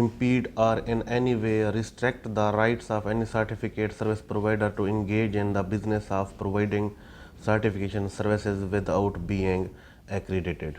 impede or in any way restrict the rights of any certificate service provider to engage in the business of providing certification services without being accredited।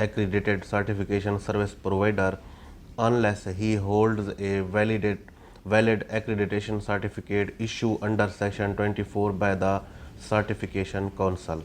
accredited certification service provider unless he holds a valid accreditation certificate issued under section 24 by the certification council।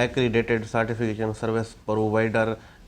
accredited certification service provider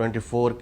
24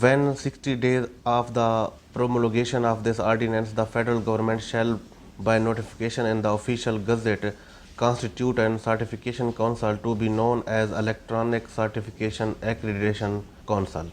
When 60 days of the promulgation of this ordinance, the federal government shall, by notification in the official gazette, constitute an certification council to be known as Electronic Certification Accreditation Council।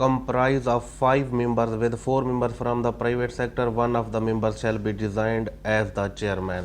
comprise of 5 members with 4 members from the private sector. One of the members shall be designed as the chairman।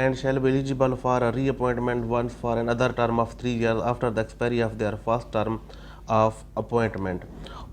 and shall be eligible for a reappointment once for another term of 3 years after the expiry of their first term of appointment।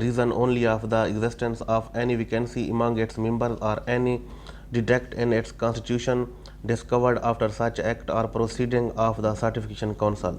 reason only of the existence of any vacancy among its members or any defect in its constitution discovered after such act or proceeding of the certification council।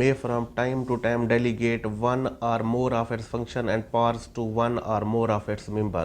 may from time to time delegate one or more of its function and powers to one or more of its member।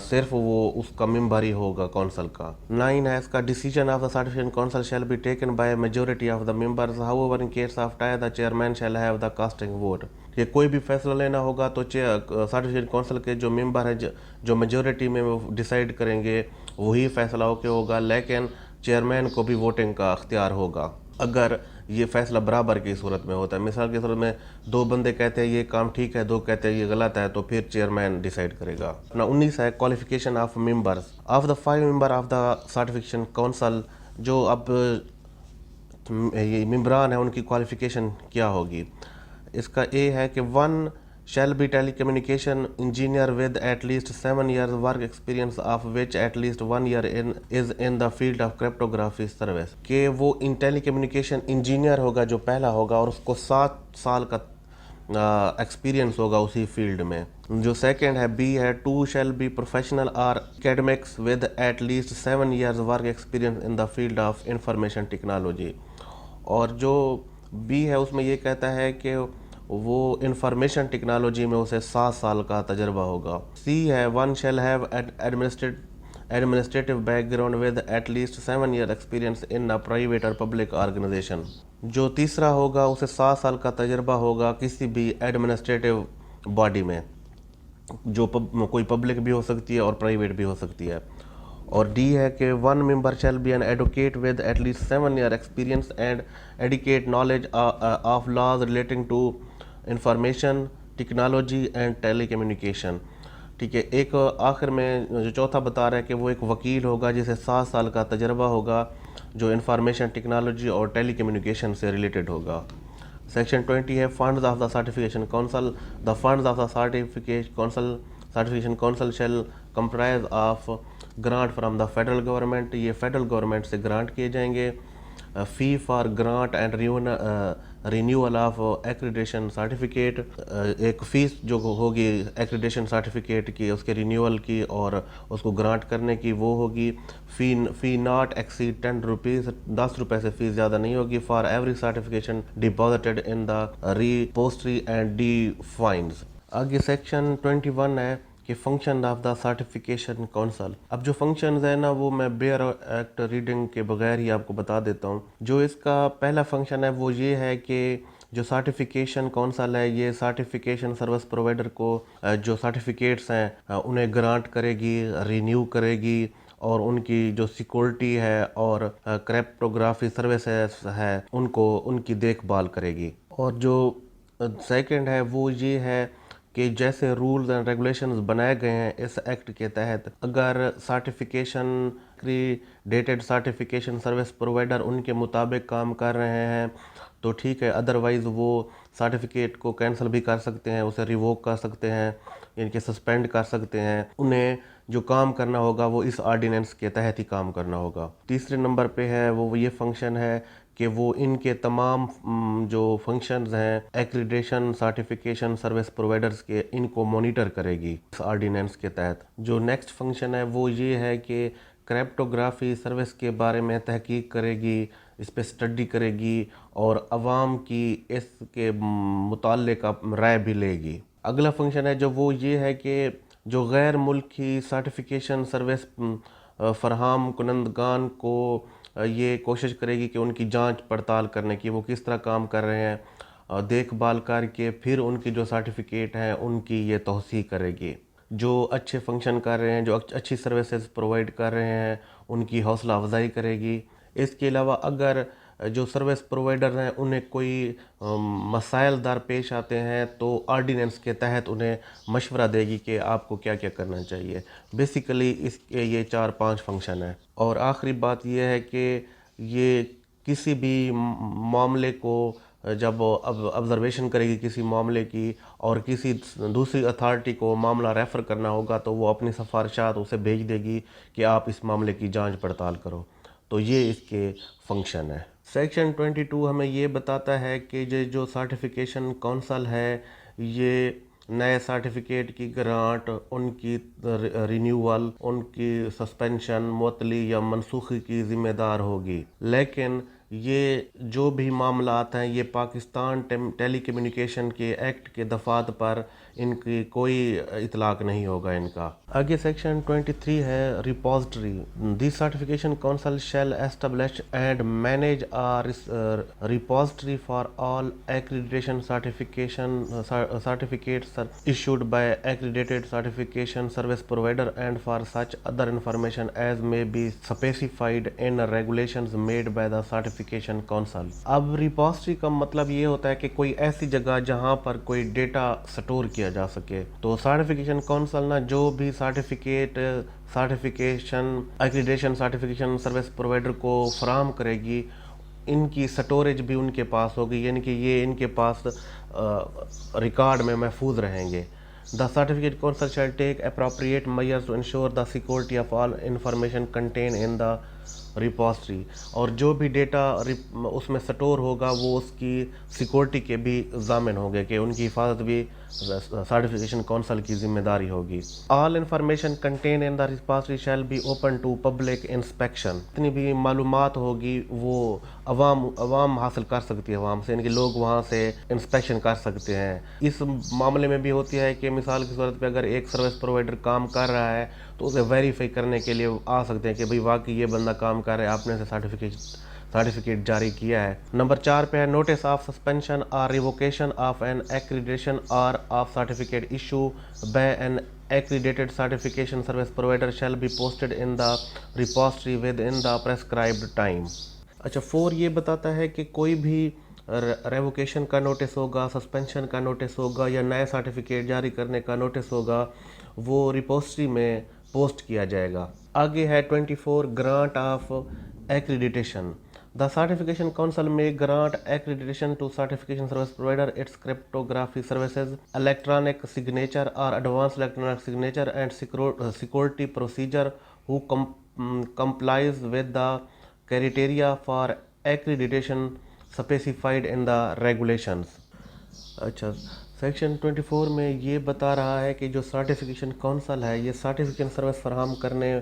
صرف وہ اس کا ممبر ہی ہوگا council کا۔ 9 ہے اس کا decision of the certification council shall be taken by majority of the members however in case of tie the chairman shall have the casting vote. کہ کوئی بھی فیصلہ لینا ہوگا تو سرٹیفکیشن کونسل کے جو ممبر ہیں جو میجورٹی میں وہ ڈیسائیڈ کریں گے وہی فیصلہ ہو کے ہوگا، لیکن چیئرمین کو بھی ووٹنگ کا اختیار ہوگا اگر یہ فیصلہ برابر کی صورت میں ہوتا ہے۔ مثال کی صورت میں 2 بندے کہتے ہیں یہ کام ٹھیک ہے، 2 کہتے ہیں یہ غلط ہے، تو پھر چیئرمین ڈیسائیڈ کرے گا۔ 19 ہے qualification of members of the 5 member of the certification council. جو اب یہ ممبران ہیں ان کی کوالیفیکیشن کیا ہوگی؟ اس کا اے ہے کہ 1 shall be telecommunication engineer with at least 7 years work experience of which at least 1 year is in the field of cryptography service۔ کہ وہ ٹیلی کمیونیکیشن انجینئر ہوگا جو پہلا ہوگا اور اس کو 7 سال کا ایکسپیرینس ہوگا اسی فیلڈ میں۔ جو سیکنڈ ہے بی ہے 2 shall be professional or academics with at least 7 years work experience in the field of information technology۔ اور جو بی ہے اس میں یہ کہتا ہے کہ وہ انفارمیشن ٹیکنالوجی میں اسے 7 سال کا تجربہ ہوگا۔ سی ہے 1 shall have administrative background with at least 7 year experience in a private or public organization۔ جو تیسرا ہوگا اسے 7 سال کا تجربہ ہوگا کسی بھی ایڈمنسٹریٹو باڈی میں، جو کوئی پبلک بھی ہو سکتی ہے اور پرائیویٹ بھی ہو سکتی ہے۔ اور ڈی ہے کہ 1 member shall be an advocate with at least 7 year experience and adequate knowledge of laws relating to information technology and telecommunication. ٹھیک ہے، ایک آخر میں جو چوتھا بتا رہا ہے کہ وہ ایک وکیل ہوگا جسے 7 سال کا تجربہ ہوگا جو انفارمیشن ٹیکنالوجی اور ٹیلی کمیونیکیشن سے ریلیٹڈ ہوگا۔ سیکشن 20 ہے funds of the certification council. The funds of the certification council shell comprise of grant from the federal government. یہ فیڈرل گورنمنٹ سے گرانٹ کیے جائیں گے۔ Fee for grant and renewal of accreditation certificate. ایک face جو ہوگی accreditation certificate کی، اس کے رینیول کی اور اس کو گرانٹ کرنے کی، وہ ہوگی فی ناٹ ایکسیڈ 10 روپیز، 10 روپے سے فیس زیادہ نہیں ہوگی، for every certification deposited in the repository and the fines. آگے سیکشن 21 ہے کہ function of the certification council. اب جو فنکشنز ہیں نا وہ میں بیئر ایکٹ ریڈنگ کے بغیر ہی آپ کو بتا دیتا ہوں۔ جو اس کا پہلا فنکشن ہے وہ یہ ہے کہ جو سرٹیفکیشن کونسل ہے یہ سرٹیفکیشن سروس پرووائڈر کو جو سرٹیفکیٹس ہیں انہیں گرانٹ کرے گی، رینیو کرے گی، اور ان کی جو سیکورٹی ہے اور کریپٹوگرافی سروسز ہے ان کی دیکھ بھال کرے گی۔ اور جو سیکنڈ ہے وہ یہ ہے کہ جیسے رولز اینڈ ریگولیشنز بنائے گئے ہیں اس ایکٹ کے تحت، اگر certification dated certification service provider ان کے مطابق کام کر رہے ہیں تو ٹھیک ہے، ادروائز وہ سرٹیفکیٹ کو کینسل بھی کر سکتے ہیں، اسے ریووک کر سکتے ہیں، یعنی کہ سسپینڈ کر سکتے ہیں۔ انہیں جو کام کرنا ہوگا وہ اس آرڈیننس کے تحت ہی کام کرنا ہوگا۔ تیسرے نمبر پہ ہے وہ یہ فنکشن ہے کہ وہ ان کے تمام جو فنکشنز ہیں ایکریڈیشن سرٹیفکیشن سروس پرووائڈرز کے، ان کو مانیٹر کرے گی اس آرڈیننس کے تحت۔ جو نیکسٹ فنکشن ہے وہ یہ ہے کہ کریپٹوگرافی سروس کے بارے میں تحقیق کرے گی، اس پہ اسٹڈی کرے گی اور عوام کی اس کے متعلق رائے بھی لے گی۔ اگلا فنکشن ہے جو وہ یہ ہے کہ جو غیر ملکی سرٹیفکیشن سروس فراہم کنندگان کو یہ کوشش کرے گی کہ ان کی جانچ پڑتال کرنے کی، وہ کس طرح کام کر رہے ہیں، دیکھ بھال کر کے پھر ان کی جو سرٹیفکیٹ ہیں ان کی یہ توثیق کرے گی۔ جو اچھے فنکشن کر رہے ہیں، جو اچھی سروسز پرووائڈ کر رہے ہیں، ان کی حوصلہ افزائی کرے گی۔ اس کے علاوہ اگر جو سروس پرووائڈر ہیں انہیں کوئی مسائل درپیش آتے ہیں تو آرڈیننس کے تحت انہیں مشورہ دے گی کہ آپ کو کیا کیا کرنا چاہیے۔ بیسیکلی اس کے یہ 4-5 فنکشن ہیں۔ اور آخری بات یہ ہے کہ یہ کسی بھی معاملے کو جب آبزرویشن کرے گی کسی معاملے کی اور کسی دوسری اتھارٹی کو معاملہ ریفر کرنا ہوگا تو وہ اپنی سفارشات اسے بھیج دے گی کہ آپ اس معاملے کی جانچ پڑتال کرو۔ تو یہ اس کے فنکشن ہے۔ سیکشن 22 ہمیں یہ بتاتا ہے کہ یہ جو سرٹیفکیشن کونسل ہے یہ نئے سرٹیفکیٹ کی گرانٹ، ان کی رینیول، ان کی سسپینشن، معطلی یا منسوخی کی ذمہ دار ہوگی۔ لیکن یہ جو بھی معاملات ہیں یہ پاکستان ٹیلی کمیونیکیشن کے ایکٹ کے دفعات پر ان کی کوئی اطلاق نہیں ہوگا ان کا. آگے سیکشن 23 ہے repository. The certification council shell establish and manage repository for all accreditation certificates issued by accredited certification service provider and for such other information as may be specified in regulations made by the certification council. اب repository کا مطلب یہ ہوتا ہے کہ کوئی ایسی جگہ جہاں پر کوئی ڈیٹا سٹور کیا جا سکے. تو سرٹیفکیشن کونسل نا جو بھی ایکریڈیشن سرٹیفکیشن سروس پرووائڈر کو فراہم کرے گی ان کی سٹوریج بھی ان کے پاس ہوگی, یعنی کہ یہ ان کے پاس ریکارڈ میں محفوظ رہیں گے. The certificate council shall take appropriate measures to ensure the security of all information contained in the repository. اور جو بھی ڈیٹا اس میں سٹور ہوگا وہ اس کی سیکورٹی کے بھی ضامن ہوں گے کہ ان کی حفاظت بھی سرٹیفکیشن کونسل کی ذمہ داری ہوگی. All information contained in the repository shall be open to public inspection. جتنی بھی معلومات ہوگی وہ عوام حاصل کر سکتی ہے عوام سے, یعنی کہ لوگ وہاں سے انسپیکشن کر سکتے ہیں. اس معاملے میں بھی ہوتی ہے کہ مثال کی صورت پہ اگر ایک سروس پرووائڈر کام کر رہا ہے تو اسے ویریفائی کرنے کے لیے آ سکتے ہیں کہ بھئی واقعی یہ بندہ کام کر رہا ہے, آپ نے اسے سرٹیفکیٹ جاری کیا ہے. نمبر 4 پہ ہے notice of suspension or revocation of an accreditation or of certificate issue by an accredited certification service provider shall be posted in the repository within the prescribed time. اچھا 4 یہ بتاتا ہے کہ کوئی بھی ریووکیشن کا نوٹس ہوگا, سسپینشن کا نوٹس ہوگا یا نئے سرٹیفکیٹ جاری کرنے کا نوٹس ہوگا وہ ریپوزٹری میں پوسٹ کیا جائے گا. آگے ہے 24 grant of accreditation. The certification council may grant accreditation to certification service provider, its cryptography services, electronic signature or advanced electronic signature and security procedure who complies with the criteria for accreditation specified in the regulations. اچھا section 24 میں یہ بتا رہا ہے کہ جو certification council ہے یہ سرٹیفکیشن سروس فراہم کرنے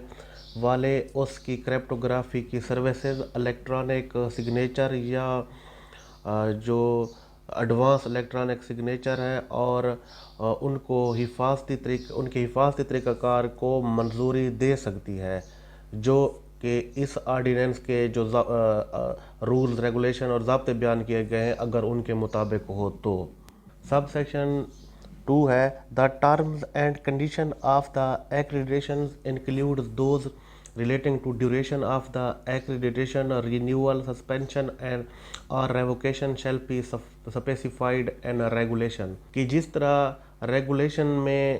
والے اس کی کریپٹوگرافی کی سروسز, الیکٹرانک سگنیچر یا جو ایڈوانس الیکٹرانک سگنیچر ہے اور ان کے حفاظتی طریقہ کار کو منظوری دے سکتی ہے جو کہ اس آرڈیننس کے جو رولز ریگولیشن اور ضابطے بیان کیے گئے ہیں اگر ان کے مطابق ہو تو. سب سیکشن 2 ہے the terms and condition of the accreditation include those relating to duration of the accreditation, renewal, suspension and or revocation shall be specified in a regulation. کہ جس طرح ریگولیشن میں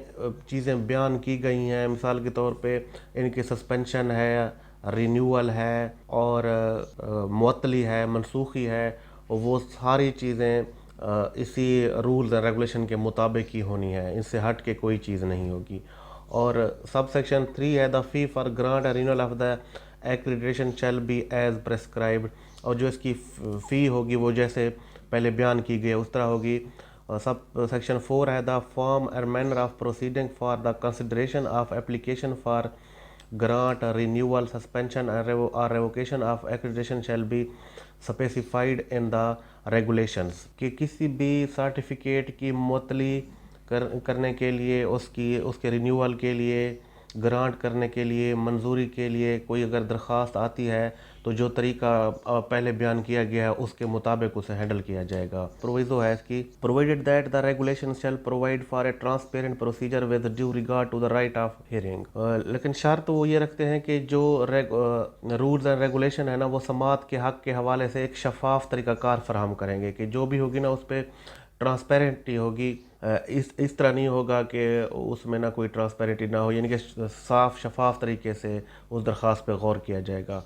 چیزیں بیان کی گئی ہیں, مثال کے طور پہ ان کی سسپینشن ہے, رینیول ہے اور معطلی ہے, منسوخی ہے, وہ ساری چیزیں اسی رولز اینڈ ریگولیشن کے مطابق ہی ہونی ہے, اس سے ہٹ کے کوئی چیز نہیں ہوگی. اور سب سیکشن 3 ہے the fee for grant and renewal of the accreditation shall be as prescribed. اور جو اس کی فی ہوگی وہ جیسے پہلے بیان کی گئی اس طرح ہوگی. سب سیکشن 4 ہے the form and manner of proceeding for the consideration of application for grant, renewal, suspension or revocation of accreditation shall be specified in the regulations. کہ کسی بھی سرٹیفکیٹ کی معطلی کرنے کے لیے اس کے رینیول کے لیے, گرانٹ کرنے کے لیے, منظوری کے لیے کوئی اگر درخواست آتی ہے تو جو طریقہ پہلے بیان کیا گیا ہے اس کے مطابق اسے ہینڈل کیا جائے گا. پروویزو ہے اس کی provided that the regulation shall provide for a transparent procedure with due regard to the right of hearing. لیکن شرط وہ یہ رکھتے ہیں کہ جو رولز اینڈ ریگولیشن ہے نا وہ سماعت کے حق کے حوالے سے ایک شفاف طریقہ کار فراہم کریں گے کہ جو بھی ہوگی نا اس پہ ٹرانسپیرنٹی ہوگی. اس طرح نہیں ہوگا کہ اس میں نہ کوئی ٹرانسپیرنٹی نہ ہو, یعنی کہ صاف شفاف طریقے سے اس درخواست پہ غور کیا جائے گا.